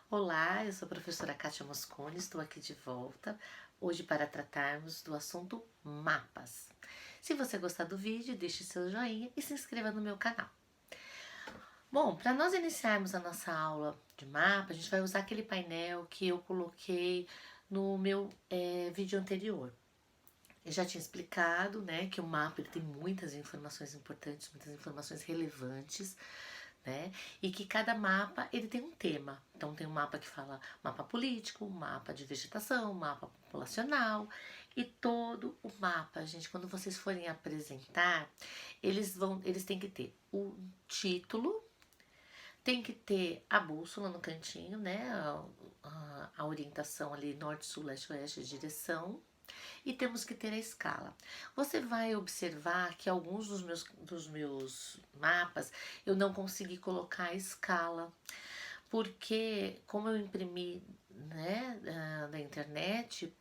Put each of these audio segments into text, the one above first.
Olá, eu sou a professora Kátia Moscone, estou aqui de volta, hoje para tratarmos do assunto mapas. Se você gostar do vídeo, deixe seu joinha e se inscreva no meu canal. Bom, para nós iniciarmos a nossa aula de mapa, a gente vai usar aquele painel que eu coloquei no meu vídeo anterior. Eu já tinha explicado, né, que o mapa ele tem muitas informações importantes, muitas informações relevantes, né? E que cada mapa ele tem um tema. Então tem um mapa que fala mapa político, um mapa de vegetação, um mapa populacional e todo o mapa, gente, quando vocês forem apresentar, eles têm que ter o título, tem que ter a bússola no cantinho, né? A orientação ali norte, sul, leste, oeste, direção, e temos que ter a escala. Você vai observar que alguns dos meus mapas eu não consegui colocar a escala, porque como eu imprimi, né, da internet,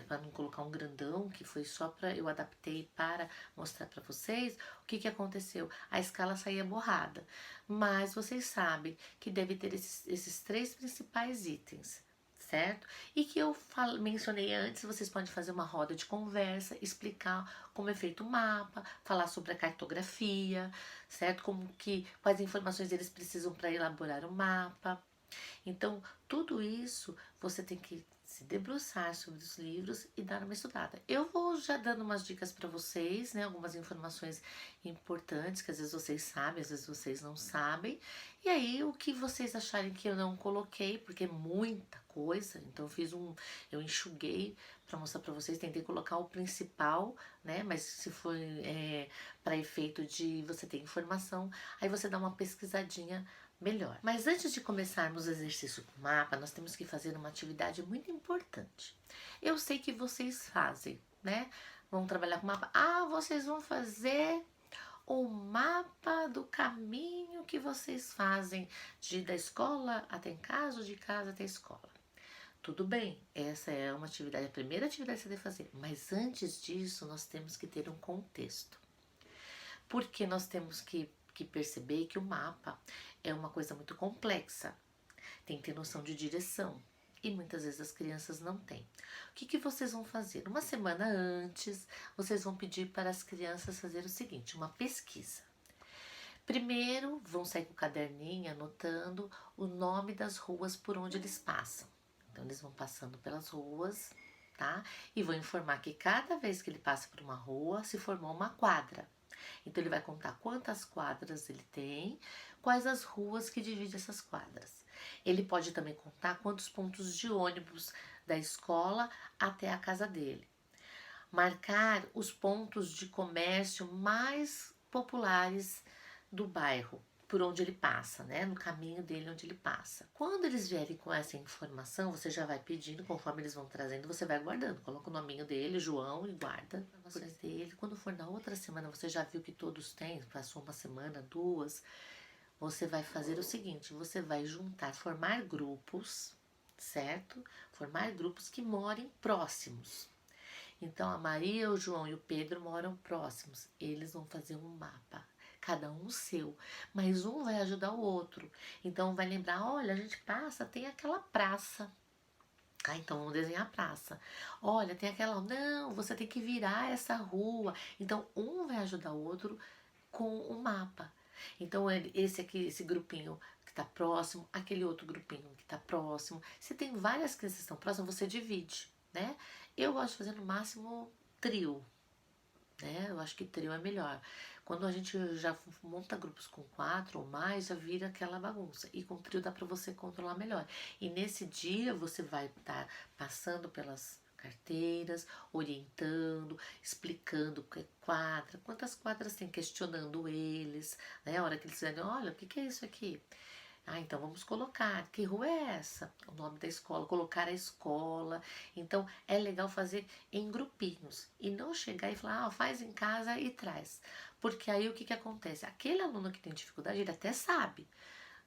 para não colocar um grandão, que foi só para eu adaptei para mostrar para vocês, o que aconteceu? A escala saía borrada, mas vocês sabem que deve ter esses três principais itens, certo? E que eu mencionei antes, vocês podem fazer uma roda de conversa, explicar como é feito o mapa, falar sobre a cartografia, certo? Quais informações eles precisam para elaborar o mapa. Então, tudo isso você tem que se debruçar sobre os livros e dar uma estudada. Eu vou já dando umas dicas para vocês, né? Algumas informações importantes que às vezes vocês sabem, às vezes vocês não sabem. E aí, o que vocês acharem que eu não coloquei, porque é muita coisa, então eu enxuguei para mostrar para vocês, tentei colocar o principal, né? Mas se for para efeito de você ter informação, aí você dá uma pesquisadinha melhor. Mas antes de começarmos o exercício com o mapa, nós temos que fazer uma atividade muito importante. Eu sei que vocês fazem, né? Vão trabalhar com mapa. Ah, vocês vão fazer o mapa do caminho que vocês fazem da escola até em casa ou de casa até a escola. Tudo bem, essa é uma atividade, a primeira atividade que você deve fazer. Mas antes disso, nós temos que ter um contexto. Porque nós temos que perceber que o mapa é uma coisa muito complexa. Tem que ter noção de direção. E muitas vezes as crianças não têm. O que vocês vão fazer? Uma semana antes, vocês vão pedir para as crianças fazer o seguinte, uma pesquisa. Primeiro, vão sair com o caderninho anotando o nome das ruas por onde eles passam. Então, eles vão passando pelas ruas, tá? E vão informar que cada vez que ele passa por uma rua, se formou uma quadra. Então, ele vai contar quantas quadras ele tem, quais as ruas que dividem essas quadras. Ele pode também contar quantos pontos de ônibus da escola até a casa dele. Marcar os pontos de comércio mais populares do bairro, por onde ele passa, né? No caminho dele onde ele passa. Quando eles vierem com essa informação, você já vai pedindo, conforme eles vão trazendo, você vai guardando. Coloca o nominho dele, João, e guarda informações dele. Quando for na outra semana, você já viu que todos têm, passou uma semana, duas, você vai fazer o seguinte, você vai juntar, formar grupos, certo? Formar grupos que morem próximos. Então a Maria, o João e o Pedro moram próximos. Eles vão fazer um mapa, cada um o seu, mas um vai ajudar o outro. Então vai lembrar, olha, a gente passa, tem aquela praça. Ah, então vamos desenhar a praça. Olha, tem aquela, não, você tem que virar essa rua. Então um vai ajudar o outro com o mapa. Então esse aqui, esse grupinho que está próximo, aquele outro grupinho que está próximo. Se tem várias crianças que estão próximas, você divide, né? Eu gosto de fazer no máximo trio, né? Eu acho que trio é melhor. Quando a gente já monta grupos com 4 ou mais, já vira aquela bagunça. E com trio dá para você controlar melhor. E nesse dia você vai estar passando pelas carteiras, orientando, explicando o que é quadra, quantas quadras tem, questionando eles, né? A hora que eles dizem, olha, o que é isso aqui? Ah, então vamos colocar, que rua é essa? O nome da escola, colocar a escola. Então é legal fazer em grupinhos e não chegar e falar, ah, faz em casa e traz. Porque aí o que acontece? Aquele aluno que tem dificuldade, ele até sabe,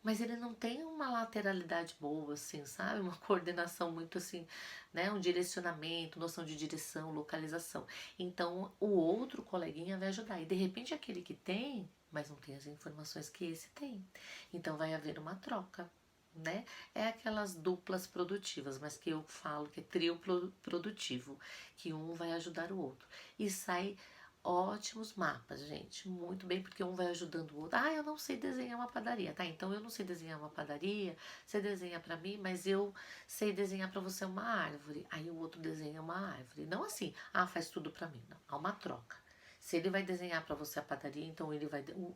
mas ele não tem uma lateralidade boa, assim, sabe? Uma coordenação muito assim, né? Um direcionamento, noção de direção, localização. Então o outro coleguinha vai ajudar. E de repente aquele que tem, mas não tem as informações que esse tem. Então vai haver uma troca. né? É aquelas duplas produtivas, mas que eu falo que é trio produtivo, que um vai ajudar o outro. E sai ótimos mapas, gente, muito bem, porque um vai ajudando o outro. Ah, eu não sei desenhar uma padaria, tá? Então eu não sei desenhar uma padaria, você desenha pra mim, mas eu sei desenhar pra você uma árvore. Aí o outro desenha uma árvore. Não assim, ah, faz tudo pra mim, não. Há uma troca. Se ele vai desenhar para você a padaria, então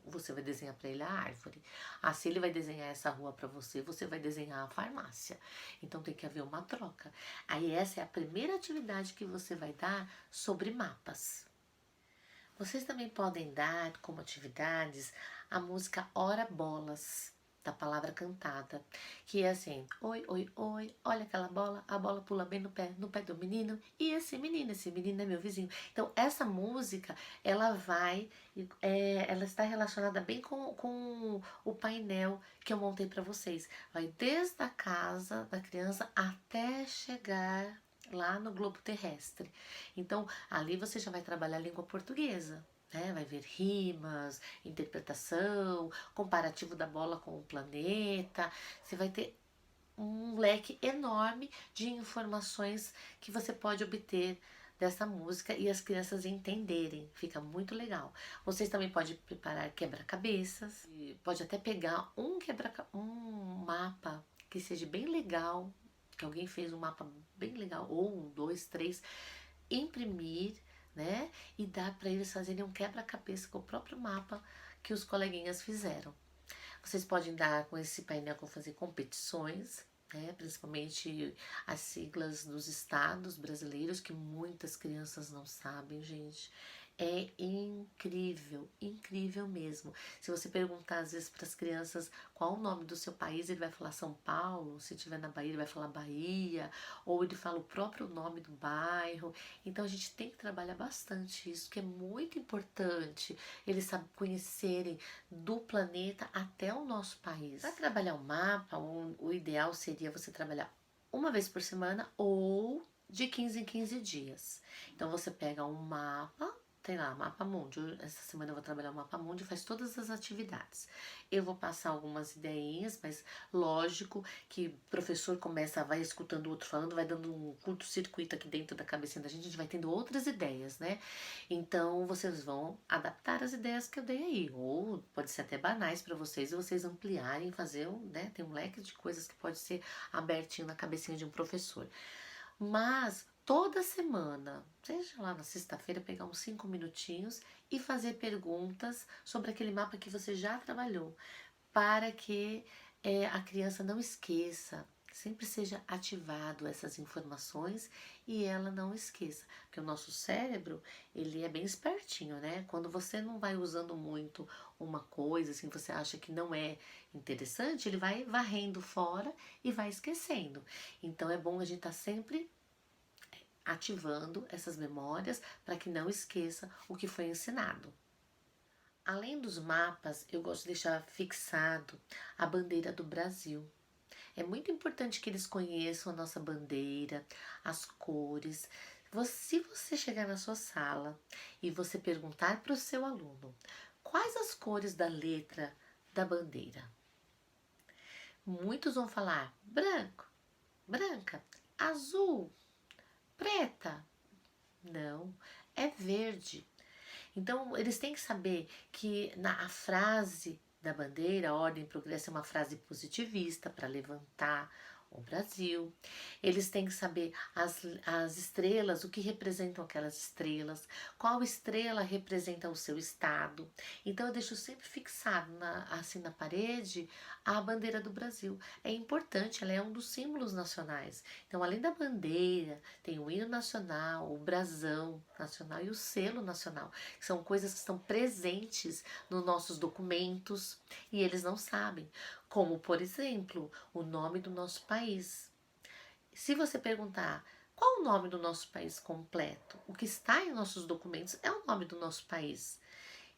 você vai desenhar para ele a árvore. Ah, se ele vai desenhar essa rua para você, você vai desenhar a farmácia. Então tem que haver uma troca. Aí essa é a primeira atividade que você vai dar sobre mapas. Vocês também podem dar como atividades a música Ora Bolas, da palavra cantada, que é assim: oi, oi, oi, olha aquela bola, a bola pula bem no pé do menino, e esse menino é meu vizinho. Então, essa música, ela vai, ela está relacionada bem com o painel que eu montei para vocês. Vai desde a casa da criança até chegar lá no globo terrestre. Então, ali você já vai trabalhar a língua portuguesa, né? Vai ver rimas, interpretação, comparativo da bola com o planeta. Você vai ter um leque enorme de informações que você pode obter dessa música e as crianças entenderem. Fica muito legal. Vocês também podem preparar quebra-cabeças, pode até pegar um mapa que seja bem legal, que alguém fez um mapa bem legal, ou um, dois, três, imprimir, né? E dar para eles fazerem um quebra-cabeça com o próprio mapa que os coleguinhas fizeram. Vocês podem dar com esse painel com fazer competições, né? Principalmente as siglas dos estados brasileiros, que muitas crianças não sabem, gente. É incrível, incrível mesmo. Se você perguntar às vezes para as crianças qual o nome do seu país, ele vai falar São Paulo. Se estiver na Bahia, ele vai falar Bahia, ou ele fala o próprio nome do bairro. Então a gente tem que trabalhar bastante isso, que é muito importante eles conhecerem do planeta até o nosso país. Para trabalhar o mapa, o ideal seria você trabalhar uma vez por semana ou de 15 em 15 dias. Então você pega um mapa, tem lá, mapa mundi. Essa semana eu vou trabalhar o mapa mundi, faz todas as atividades. Eu vou passar algumas ideinhas, mas lógico que o professor começa, vai escutando o outro falando, vai dando um curto-circuito aqui dentro da cabecinha da gente vai tendo outras ideias, né? Então vocês vão adaptar as ideias que eu dei aí, ou pode ser até banais para vocês e vocês ampliarem, fazer, né? Tem um leque de coisas que pode ser abertinho na cabecinha de um professor. Mas toda semana, seja lá na sexta-feira, pegar uns 5 minutinhos e fazer perguntas sobre aquele mapa que você já trabalhou, para que a criança não esqueça, sempre seja ativado essas informações e ela não esqueça, porque o nosso cérebro, ele é bem espertinho, né? Quando você não vai usando muito uma coisa, assim, você acha que não é interessante, ele vai varrendo fora e vai esquecendo. Então é bom a gente estar sempre ativando essas memórias para que não esqueça o que foi ensinado. Além dos mapas, eu gosto de deixar fixado a bandeira do Brasil. É muito importante que eles conheçam a nossa bandeira, as cores. Se você chegar na sua sala e você perguntar para o seu aluno quais as cores da letra da bandeira, muitos vão falar branco, branca, azul, preta. Não, é verde. Então, eles têm que saber que a frase da bandeira, a ordem e progresso, é uma frase positivista para levantar o Brasil. Eles têm que saber as estrelas, o que representam aquelas estrelas, qual estrela representa o seu estado. Então, eu deixo sempre fixado assim na parede a bandeira do Brasil. É importante, ela é um dos símbolos nacionais. Então, além da bandeira, tem o hino nacional, o brasão nacional e o selo nacional, que são coisas que estão presentes nos nossos documentos e eles não sabem. Como, por exemplo, o nome do nosso país. Se você perguntar qual o nome do nosso país completo, o que está em nossos documentos é o nome do nosso país.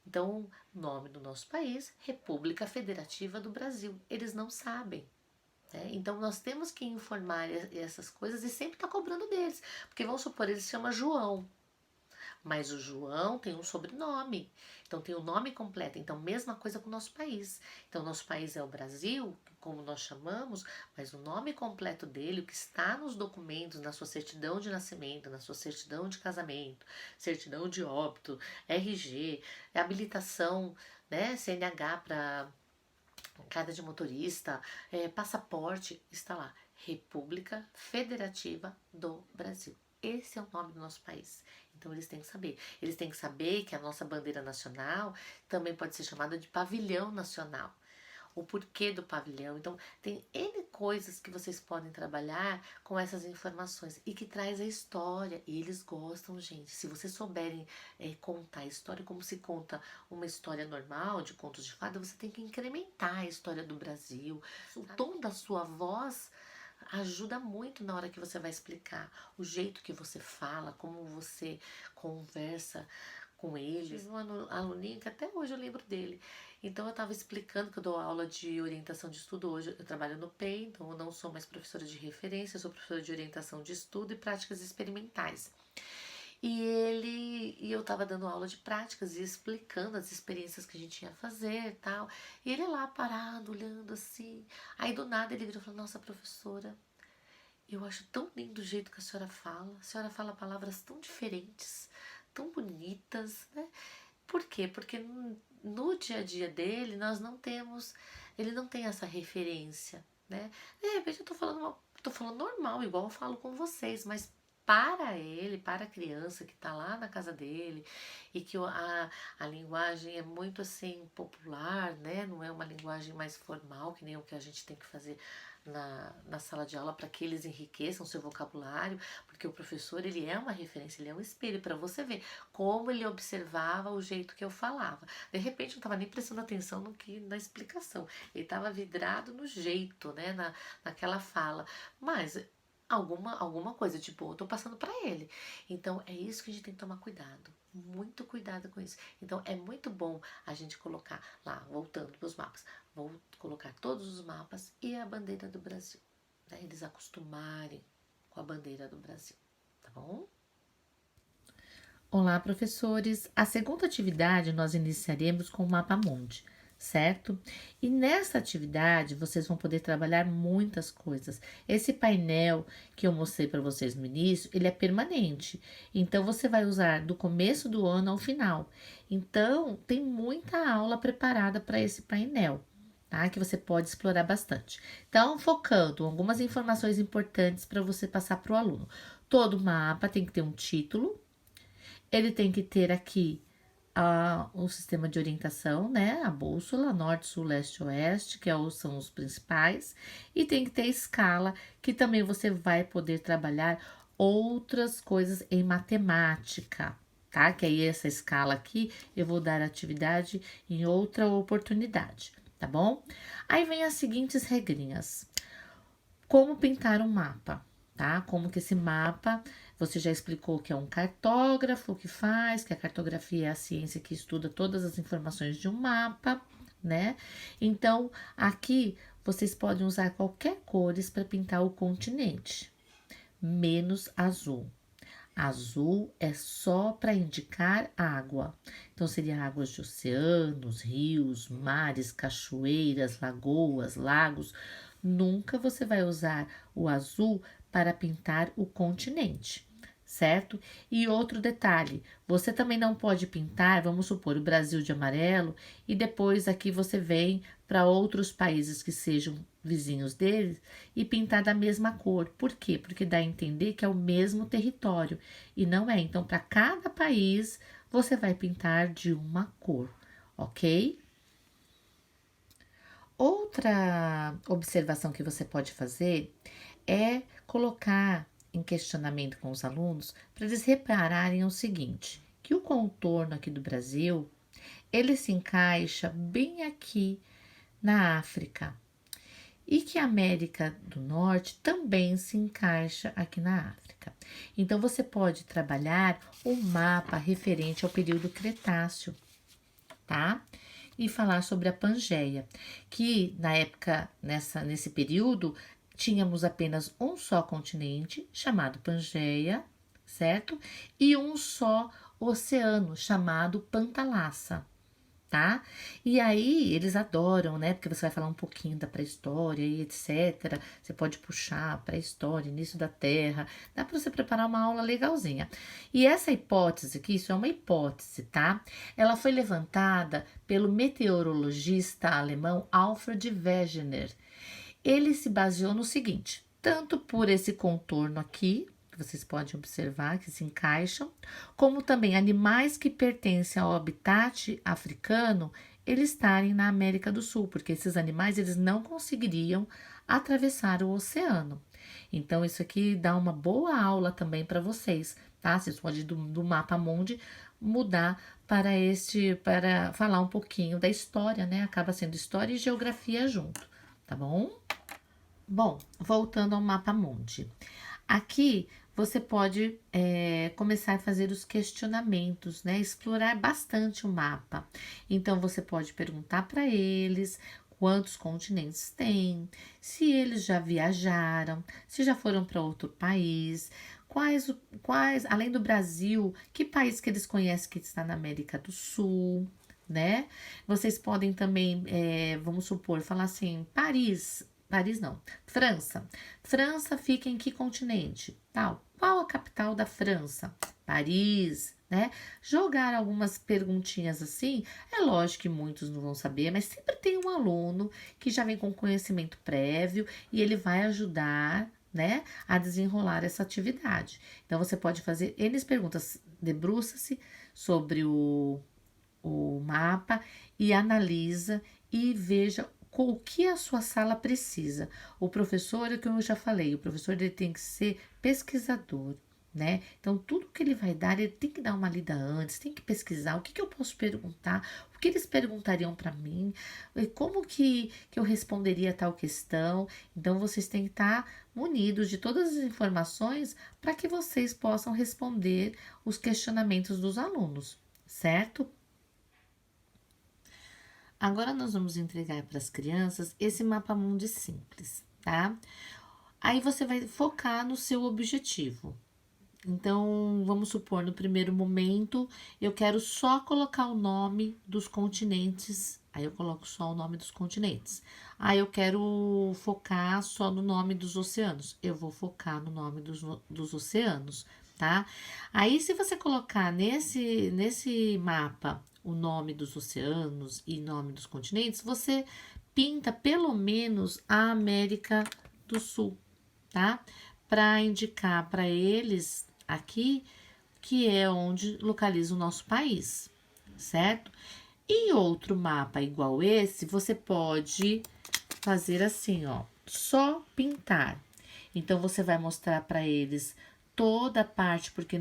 Então, o nome do nosso país, República Federativa do Brasil. Eles não sabem. Né? Então, nós temos que informar essas coisas e sempre estar cobrando deles. Porque vamos supor, ele se chama João. mas o João tem um sobrenome, então tem o nome completo. Então, mesma coisa com o nosso país. Então, nosso país é o Brasil, como nós chamamos, mas o nome completo dele, o que está nos documentos, na sua certidão de nascimento, na sua certidão de casamento, certidão de óbito, RG, habilitação, né, CNH para carta de motorista, passaporte, está lá. República Federativa do Brasil. Esse é o nome do nosso país. Então eles têm que saber. Eles têm que saber que a nossa bandeira nacional também pode ser chamada de pavilhão nacional. O porquê do pavilhão. Então, tem N coisas que vocês podem trabalhar com essas informações e que traz a história. E eles gostam, gente. Se vocês souberem contar a história como se conta uma história normal de contos de fada, você tem que incrementar a história do Brasil. O tom da sua voz ajuda muito na hora que você vai explicar, o jeito que você fala, como você conversa com eles. Tive um aluninho que até hoje eu lembro dele. Então eu estava explicando que eu dou aula de orientação de estudo hoje. Eu trabalho no PEI, então eu não sou mais professora de referência, eu sou professora de orientação de estudo e práticas experimentais. E eu tava dando aula de práticas e explicando as experiências que a gente ia fazer e tal. E ele lá parado, olhando assim. Aí do nada ele virou e falou: Nossa, professora, eu acho tão lindo o jeito que a senhora fala. A senhora fala palavras tão diferentes, tão bonitas, né? Por quê? Porque no dia a dia dele nós não temos, ele não tem essa referência, né? De repente eu tô falando normal, igual eu falo com vocês, mas para ele, para a criança que está lá na casa dele e que a linguagem é muito assim popular, né? Não é uma linguagem mais formal, que nem o que a gente tem que fazer na sala de aula para que eles enriqueçam seu vocabulário, porque o professor ele é uma referência, ele é um espelho para você ver como ele observava o jeito que eu falava. De repente eu não estava nem prestando atenção na explicação, ele estava vidrado no jeito, né, naquela fala, mas alguma coisa de boa eu tô passando para ele. Então é isso que a gente tem que tomar cuidado, muito cuidado com isso. Então é muito bom a gente colocar lá, voltando para os mapas, vou colocar todos os mapas e a bandeira do Brasil, né? Eles acostumarem com a bandeira do Brasil, tá bom? Olá, professores! A segunda atividade nós iniciaremos com o mapa mundi, certo? E nessa atividade vocês vão poder trabalhar muitas coisas. Esse painel que eu mostrei para vocês no início, ele é permanente. Então você vai usar do começo do ano ao final. Então tem muita aula preparada para esse painel. Tá? Que você pode explorar bastante. Então, focando algumas informações importantes para você passar para o aluno. Todo mapa tem que ter um título, ele tem que ter aqui o sistema de orientação, né? A bússola, norte, sul, leste, oeste, que são os principais. E tem que ter escala, que também você vai poder trabalhar outras coisas em matemática, tá? Que aí essa escala aqui eu vou dar atividade em outra oportunidade, tá bom? Aí vem as seguintes regrinhas. Como pintar um mapa, tá? Como que esse mapa, você já explicou que é um cartógrafo que faz, que a cartografia é a ciência que estuda todas as informações de um mapa, né? Então, aqui vocês podem usar qualquer cores para pintar o continente, menos azul. Azul é só para indicar água. Então, seria águas de oceanos, rios, mares, cachoeiras, lagoas, lagos. Nunca você vai usar o azul para pintar o continente, certo? E outro detalhe, você também não pode pintar, vamos supor, o Brasil de amarelo e depois aqui você vem para outros países que sejam vizinhos deles e pintar da mesma cor. Por quê? Porque dá a entender que é o mesmo território e não é. Então, para cada país, você vai pintar de uma cor, ok? Outra observação que você pode fazer é colocar em questionamento com os alunos para eles repararem o seguinte, que o contorno aqui do Brasil, ele se encaixa bem aqui na África e que a América do Norte também se encaixa aqui na África. Então você pode trabalhar o mapa referente ao período Cretáceo, tá? E falar sobre a Pangeia, que na época, nesse período, tínhamos apenas um só continente, chamado Pangeia, certo? E um só oceano chamado Pantalassa, tá? E aí eles adoram, né? Porque você vai falar um pouquinho da pré-história e etc. Você pode puxar pré-história, início da Terra. Dá para você preparar uma aula legalzinha. E essa hipótese aqui, isso é uma hipótese, tá? Ela foi levantada pelo meteorologista alemão Alfred Wegener. Ele se baseou no seguinte: tanto por esse contorno aqui, que vocês podem observar que se encaixam, como também animais que pertencem ao habitat africano, eles estarem na América do Sul, porque esses animais eles não conseguiriam atravessar o oceano. Então, isso aqui dá uma boa aula também para vocês, tá? Vocês podem do mapa mundi mudar para falar um pouquinho da história, né? Acaba sendo história e geografia junto, tá bom? Bom, voltando ao mapa mundi. Aqui você pode começar a fazer os questionamentos, né? Explorar bastante o mapa. Então você pode perguntar para eles quantos continentes tem, se eles já viajaram, se já foram para outro país, quais, além do Brasil, que país que eles conhecem que está na América do Sul, né? Vocês podem também, vamos supor, falar assim, Paris não, França. França fica em que continente? Tal. Qual a capital da França? Paris, né? Jogar algumas perguntinhas assim, é lógico que muitos não vão saber, mas sempre tem um aluno que já vem com conhecimento prévio e ele vai ajudar, né, a desenrolar essa atividade. Então você pode fazer N perguntas, debruça-se sobre o mapa e analisa e veja o que a sua sala precisa. O professor, é como eu já falei, o professor ele tem que ser pesquisador, né? Então, tudo que ele vai dar, ele tem que dar uma lida antes, tem que pesquisar o que eu posso perguntar, o que eles perguntariam para mim, como que eu responderia a tal questão. Então, vocês têm que estar munidos de todas as informações para que vocês possam responder os questionamentos dos alunos, certo? Agora nós vamos entregar para as crianças esse mapa mundi simples, tá? Aí você vai focar no seu objetivo. Então, vamos supor, no primeiro momento, eu quero só colocar o nome dos continentes. Aí eu coloco só o nome dos continentes. Aí eu quero focar só no nome dos oceanos. Eu vou focar no nome dos oceanos, tá? Aí, se você colocar nesse mapa o nome dos oceanos e nome dos continentes, você pinta pelo menos a América do Sul, tá? Para indicar para eles aqui que é onde localiza o nosso país, certo? E outro mapa igual esse, você pode fazer assim, ó, só pintar. Então você vai mostrar para eles toda a parte, porque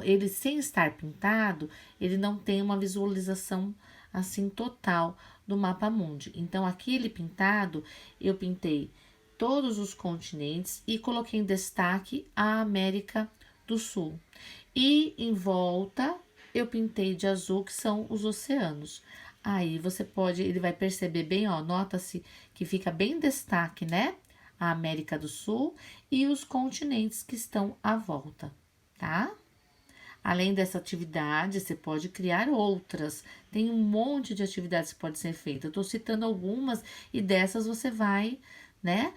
ele sem estar pintado, ele não tem uma visualização assim total do mapa mundi. Então aqui ele pintado, eu pintei todos os continentes e coloquei em destaque a América do Sul. E em volta eu pintei de azul, que são os oceanos. Aí você pode, ele vai perceber bem, ó, nota-se que fica bem em destaque, né? A América do Sul e os continentes que estão à volta, tá? Além dessa atividade, você pode criar outras. Tem um monte de atividades que pode ser feita. Eu estou citando algumas e dessas você vai, né?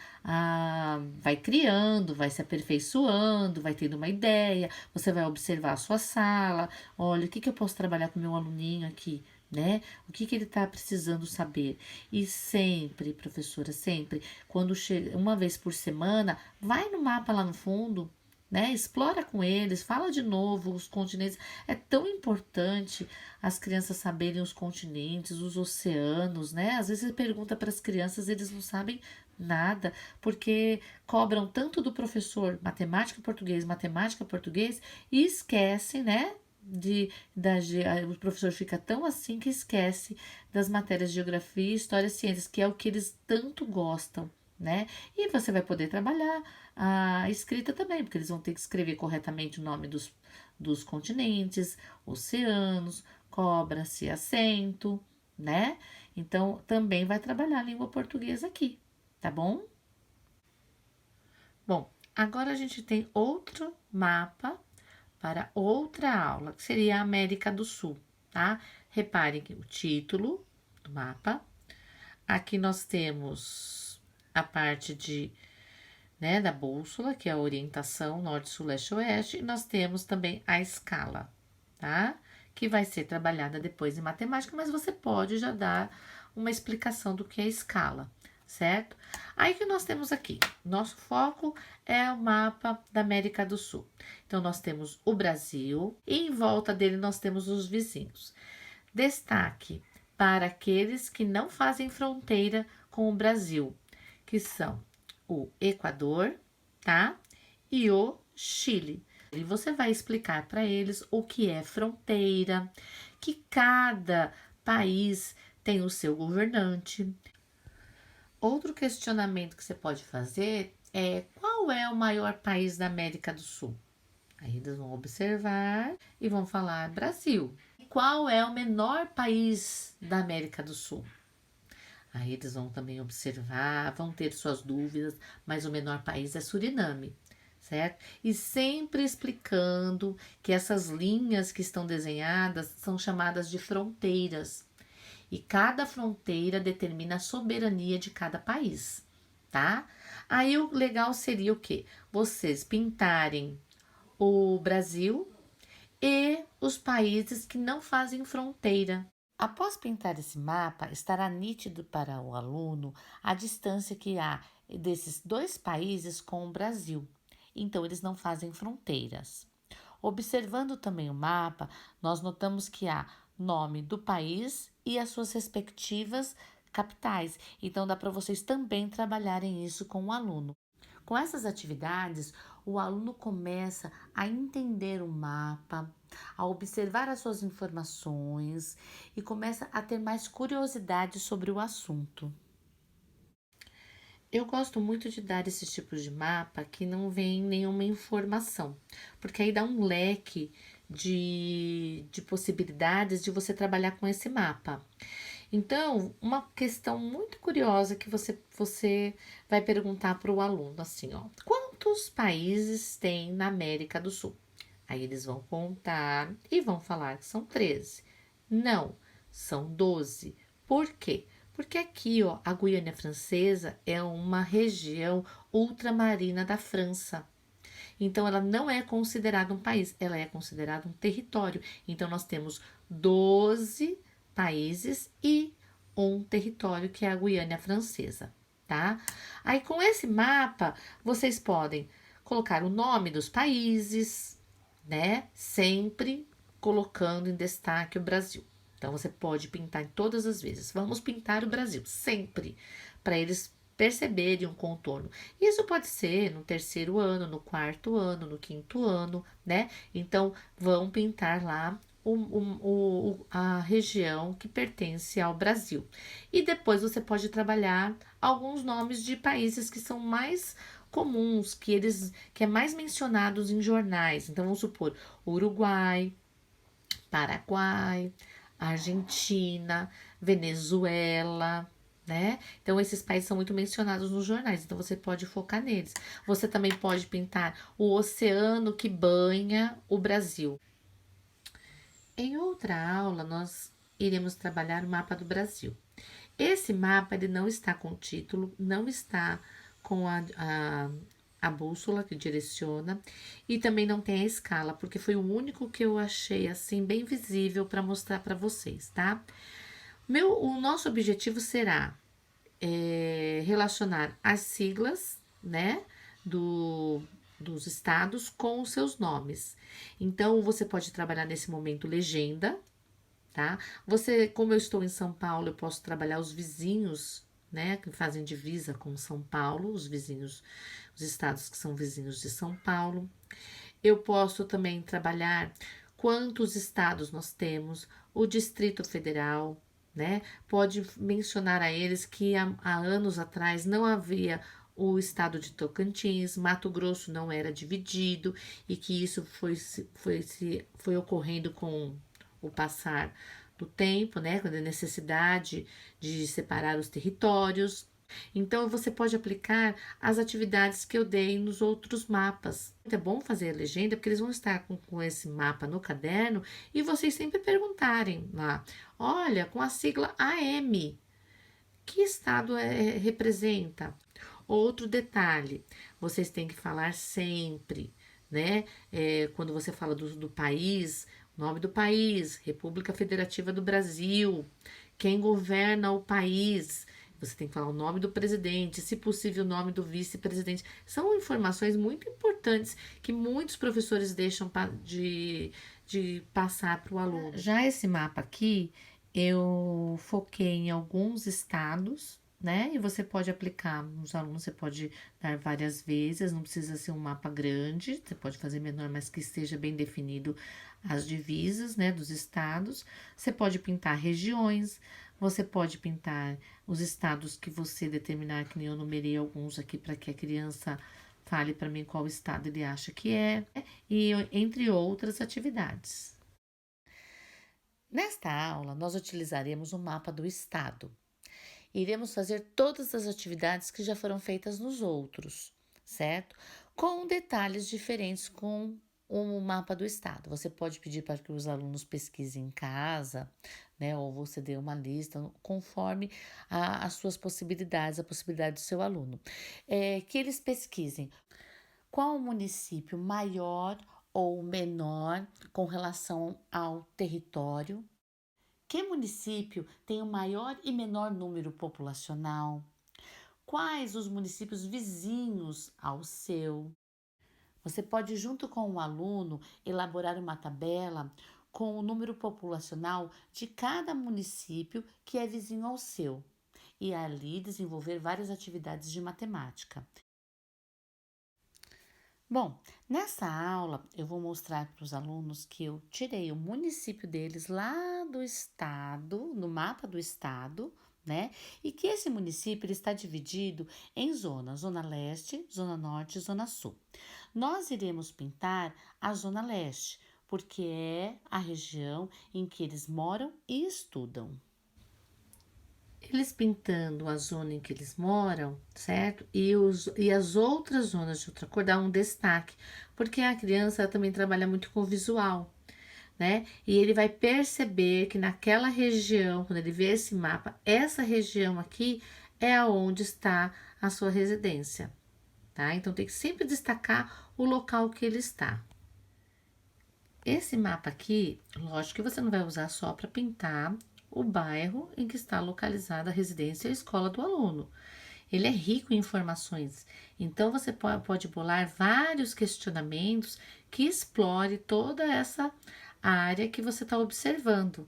Vai criando, vai se aperfeiçoando, vai tendo uma ideia. Você vai observar a sua sala. Olha, o que eu posso trabalhar com o meu aluninho aqui? Né? O que ele está precisando saber? E sempre, professora, sempre, quando chega uma vez por semana, vai no mapa lá no fundo, né? Explora com eles, fala de novo os continentes. É tão importante as crianças saberem os continentes, os oceanos, né? Às vezes você pergunta para as crianças, eles não sabem nada, porque cobram tanto do professor matemática, português, e esquecem, né? O professor fica tão assim que esquece das matérias de geografia, história, ciências, que é o que eles tanto gostam, né? E você vai poder trabalhar a escrita também, porque eles vão ter que escrever corretamente o nome dos continentes, oceanos, cobra-se acento, né? Então, também vai trabalhar a língua portuguesa aqui, tá bom? Bom, agora a gente tem outro mapa para outra aula, que seria a América do Sul, tá? Reparem que o título do mapa. Aqui nós temos a parte da bússola, que é a orientação norte, sul, leste, oeste, e nós temos também a escala, tá? Que vai ser trabalhada depois em matemática, mas você pode já dar uma explicação do que é escala, certo? Aí que nós temos aqui, nosso foco é o mapa da América do Sul. Então, nós temos o Brasil e em volta dele nós temos os vizinhos. Destaque para aqueles que não fazem fronteira com o Brasil, que são o Equador, tá? E o Chile. E você vai explicar para eles o que é fronteira, que cada país tem o seu governante. Outro questionamento que você pode fazer é: qual é o maior país da América do Sul? Aí eles vão observar e vão falar Brasil. Qual é o menor país da América do Sul? Aí eles vão também observar, vão ter suas dúvidas, mas o menor país é Suriname, certo? E sempre explicando que essas linhas que estão desenhadas são chamadas de fronteiras. E cada fronteira determina a soberania de cada país, tá? Aí o legal seria o quê? Vocês pintarem o Brasil e os países que não fazem fronteira. Após pintar esse mapa, estará nítido para o aluno a distância que há desses dois países com o Brasil. Então, eles não fazem fronteiras. Observando também o mapa, nós notamos que há nome do país e as suas respectivas capitais. Então, dá para vocês também trabalharem isso com o aluno. Com essas atividades, o aluno começa a entender o mapa, a observar as suas informações e começa a ter mais curiosidade sobre o assunto. Eu gosto muito de dar esses tipos de mapa que não vem nenhuma informação, porque aí dá um leque de possibilidades de você trabalhar com esse mapa. Então, uma questão muito curiosa que você vai perguntar para o aluno, assim, ó: quantos países tem na América do Sul? Aí eles vão contar e vão falar que são 13. Não, são 12. Por quê? Porque aqui, ó, a Guiana Francesa é uma região ultramarina da França. Então, ela não é considerada um país, ela é considerada um território. Então, nós temos 12 países e um território que é a Guiana Francesa, tá? Aí, com esse mapa, vocês podem colocar o nome dos países, né? Sempre colocando em destaque o Brasil. Então, você pode pintar em todas as vezes. Vamos pintar o Brasil, sempre, para eles perceberem um contorno. Isso pode ser no terceiro ano, no quarto ano, no quinto ano, né? Então, vão pintar lá a região que pertence ao Brasil. E depois você pode trabalhar alguns nomes de países que são mais comuns, que é mais mencionados em jornais. Então, vamos supor, Uruguai, Paraguai, Argentina, Venezuela, né? Então, esses países são muito mencionados nos jornais, então você pode focar neles. Você também pode pintar o oceano que banha o Brasil. Em outra aula, nós iremos trabalhar o mapa do Brasil. Esse mapa ele não está com título, não está com a bússola que direciona e também não tem a escala, porque foi o único que eu achei assim bem visível para mostrar para vocês, tá? O nosso objetivo será relacionar as siglas, né, dos estados com os seus nomes. Então, você pode trabalhar nesse momento legenda, tá? Como eu estou em São Paulo, eu posso trabalhar os vizinhos, né, que fazem divisa com São Paulo, os vizinhos, os estados que são vizinhos de São Paulo. Eu posso também trabalhar quantos estados nós temos, o Distrito Federal, né? Pode mencionar a eles que há anos atrás não havia o estado de Tocantins, Mato Grosso não era dividido e que isso foi ocorrendo com o passar do tempo, né? Com a necessidade de separar os territórios. Então, você pode aplicar as atividades que eu dei nos outros mapas. É bom fazer a legenda, porque eles vão estar com esse mapa no caderno e vocês sempre perguntarem lá: olha, com a sigla AM, que estado representa? Outro detalhe, vocês têm que falar sempre, né? Quando você fala do país, nome do país, República Federativa do Brasil, quem governa o país. Você tem que falar o nome do presidente, se possível, o nome do vice-presidente. São informações muito importantes que muitos professores deixam de passar para o aluno. Já esse mapa aqui, eu foquei em alguns estados, né? E você pode aplicar nos alunos, você pode dar várias vezes, não precisa ser um mapa grande, você pode fazer menor, mas que esteja bem definido as divisas, né, dos estados. Você pode pintar regiões, você pode pintar os estados que você determinar, que nem eu numerei alguns aqui para que a criança fale para mim qual estado ele acha que é, e entre outras atividades. Nesta aula, nós utilizaremos o mapa do estado. Iremos fazer todas as atividades que já foram feitas nos outros, certo? Com detalhes diferentes com o mapa do estado. Você pode pedir para que os alunos pesquisem em casa, né? Ou você dê uma lista conforme as suas possibilidades, a possibilidade do seu aluno. Que eles pesquisem qual o município maior ou menor com relação ao território. Que município tem o maior e menor número populacional? Quais os municípios vizinhos ao seu? Você pode, junto com o aluno, elaborar uma tabela com o número populacional de cada município que é vizinho ao seu e ali desenvolver várias atividades de matemática. Bom, nessa aula eu vou mostrar para os alunos que eu tirei o município deles lá do estado, no mapa do estado, né? E que esse município ele está dividido em zonas, zona leste, zona norte e zona sul. Nós iremos pintar a zona leste, porque é a região em que eles moram e estudam. Eles pintando a zona em que eles moram, certo? E as outras zonas de outra cor dá um destaque, porque a criança também trabalha muito com o visual, né? E ele vai perceber que naquela região, quando ele vê esse mapa, essa região aqui é aonde está a sua residência, tá? Então tem que sempre destacar o local que ele está. Esse mapa aqui, lógico que você não vai usar só para pintar o bairro em que está localizada a residência e a escola do aluno. Ele é rico em informações, então você pode bolar vários questionamentos que explore toda essa área que você está observando,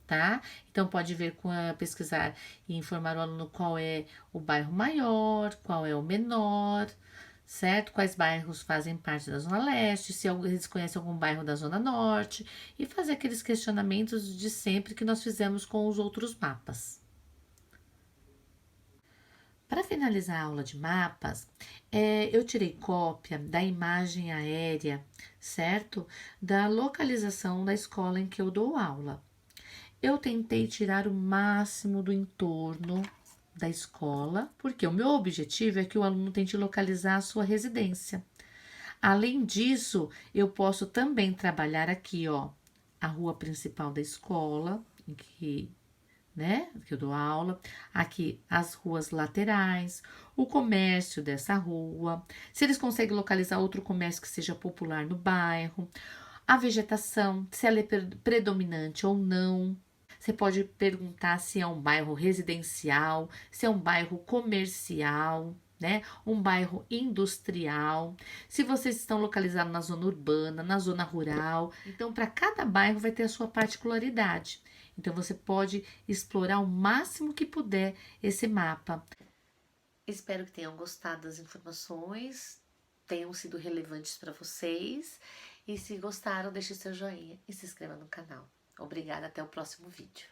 tá? Então pode ver pesquisar e informar o aluno qual é o bairro maior, qual é o menor, certo? Quais bairros fazem parte da Zona Leste, se eles conhecem algum bairro da Zona Norte, e fazer aqueles questionamentos de sempre que nós fizemos com os outros mapas. Para finalizar a aula de mapas, eu tirei cópia da imagem aérea, certo? Da localização da escola em que eu dou aula. Eu tentei tirar o máximo do entorno da escola, porque o meu objetivo é que o aluno tente localizar a sua residência. Além disso, eu posso também trabalhar aqui, ó, a rua principal da escola, em que, né, que eu dou aula, aqui as ruas laterais, o comércio dessa rua, se eles conseguem localizar outro comércio que seja popular no bairro, a vegetação, se ela é predominante ou não. Você pode perguntar se é um bairro residencial, se é um bairro comercial, né? Um bairro industrial. Se vocês estão localizados na zona urbana, na zona rural. Então, para cada bairro vai ter a sua particularidade. Então, você pode explorar o máximo que puder esse mapa. Espero que tenham gostado das informações, tenham sido relevantes para vocês. E se gostaram, deixe seu joinha e se inscreva no canal. Obrigada, até o próximo vídeo.